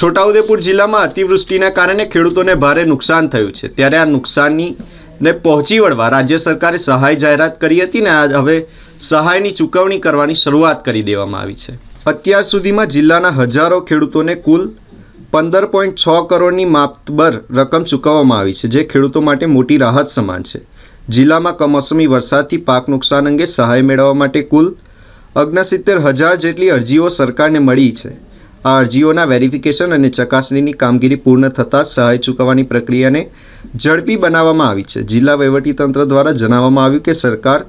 છોટાઉદેપુર જિલ્લામાં અતિવૃષ્ટિના કારણે ખેડૂતોને ભારે નુકસાન થયું છે, ત્યારે આ નુકસાનને પહોંચી વળવા રાજ્ય સરકારે સહાય જાહેરાત કરી હતી ને હવે સહાયની ચૂકવણી કરવાની શરૂઆત કરી દેવામાં આવી છે। અત્યાર સુધીમાં જિલ્લાના હજારો ખેડૂતોને કુલ 15.6 કરોડની માતબર રકમ ચૂકવવામાં આવી છે, જે ખેડૂતો માટે મોટી રાહત સમાન છે। જિલ્લામાં કમોસમી વરસાદથી પાક નુકસાન અંગે સહાય મેળવવા માટે કુલ 69,000 જેટલી અરજીઓ સરકારને મળી છે। આ અરજીઓના વેરિફિકેશન અને ચકાસણીની કામગીરી પૂર્ણ થતાં સહાય ચૂકવવાની પ્રક્રિયાને ઝડપી બનાવવામાં આવી છે। જિલ્લા વહીવટીતંત્ર દ્વારા જણાવવામાં આવ્યું કે સરકાર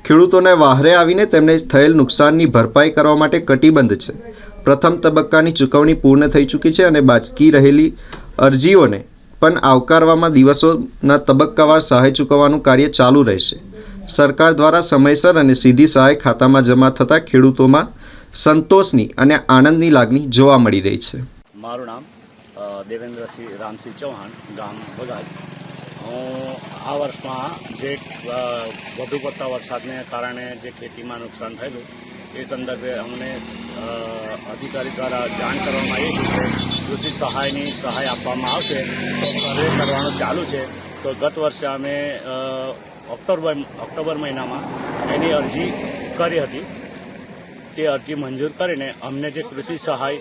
ખેડૂતોને વહારે આવીને તેમને થયેલ નુકસાનની ભરપાઈ કરવા માટે કટિબદ્ધ છે। પ્રથમ તબક્કાની ચૂકવણી પૂર્ણ થઈ ચૂકી છે અને બાકી રહેલી અરજીઓને પણ આવકારવામાં દિવસોના તબક્કાવાર સહાય ચૂકવવાનું કાર્ય ચાલુ રહેશે। સરકાર દ્વારા સમયસર અને સીધી સહાય ખાતામાં જમા થતાં ખેડૂતોમાં સંતોષની અને આનંદની લાગણી જોવા મળી રહી છે। મારું નામ દેવેન્દ્રસિંહ રામસિંહ ચૌહાણ, ગામ બગાજ। હું આ વર્ષમાં જે વધુ પડતા વરસાદને કારણે જે ખેતીમાં નુકસાન થયેલું એ સંદર્ભે અમને અધિકારી દ્વારા જાણ કરવામાં આવી છે કે કૃષિ સહાયની સહાય આપવામાં આવશે, તો સર્વે કરવાનું ચાલુ છે। તો ગત વર્ષે અમે ઓક્ટોબર મહિનામાં એની અરજી કરી હતી। તે અરજી મંજૂર કરીને અમને જે કૃષિ સહાય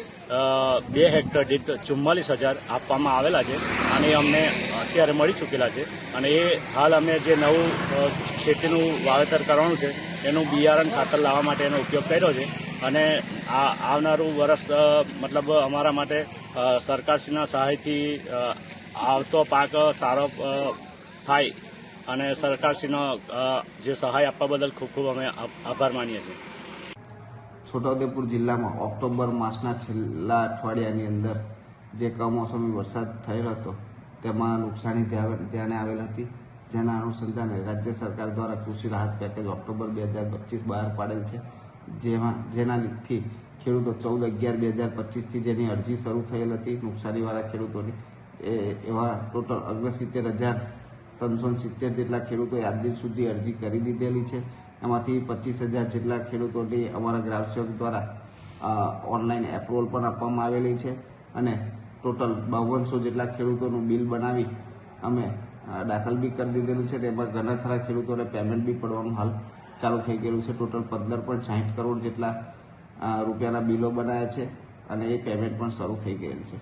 2 હેક્ટર દીઠ 44,000 આપવામાં આવેલા છે અને અમને અત્યારે મળી ચૂકેલા છે। અને એ હાલ અમે જે નવું ખેતીનું વાવેતર કરવાનું છે એનું બિયારણ ખાતર લાવવા માટે એનો ઉપયોગ કર્યો છે। અને આવનારું વર્ષ મતલબ અમારા માટે સરકારશ્રીના સહાયથી આવતો પાક સારો થાય અને સરકારશ્રીનો જે સહાય આપવા બદલ ખૂબ ખૂબ અમે આભાર માનીએ છીએ। છોટાઉદેપુર જિલ્લામાં ઓક્ટોબર માસના છેલ્લા અઠવાડિયાની અંદર જે કમોસમી વરસાદ થયેલો હતો તેમાં નુકસાની ધ્યાને આવેલ હતી, જેના અનુસંધાને રાજ્ય સરકાર દ્વારા કૃષિ રાહત પેકેજ ઓક્ટોબર 2025 બહાર પાડેલ છે, જેનાથી ખેડૂતો 14/11/2025થી જેની અરજી શરૂ થયેલ હતી નુકસાનીવાળા ખેડૂતોની એવા ટોટલ 69,370 જેટલા ખેડૂતોએ આજ દિન સુધી અરજી કરી દીધેલી છે। એમાંથી 25,000 જેટલા ખેડૂતોની અમારા ગ્રામસેવક દ્વારા ઓનલાઈન એપ્રુવલ પણ આપવામાં આવેલી છે અને ટોટલ 5200 જેટલા ખેડૂતોનું બિલ બનાવી અમે દાખલ બી કરી દીધેલું છે। તેમાં ઘણા ખરા ખેડૂતોને પેમેન્ટ બી પડવાનું હાલ ચાલુ થઈ ગયેલું છે। ટોટલ 15.60 કરોડ જેટલા રૂપિયાના બિલો બનાવ્યા છે અને એ પેમેન્ટ પણ શરૂ થઈ ગયેલ છે।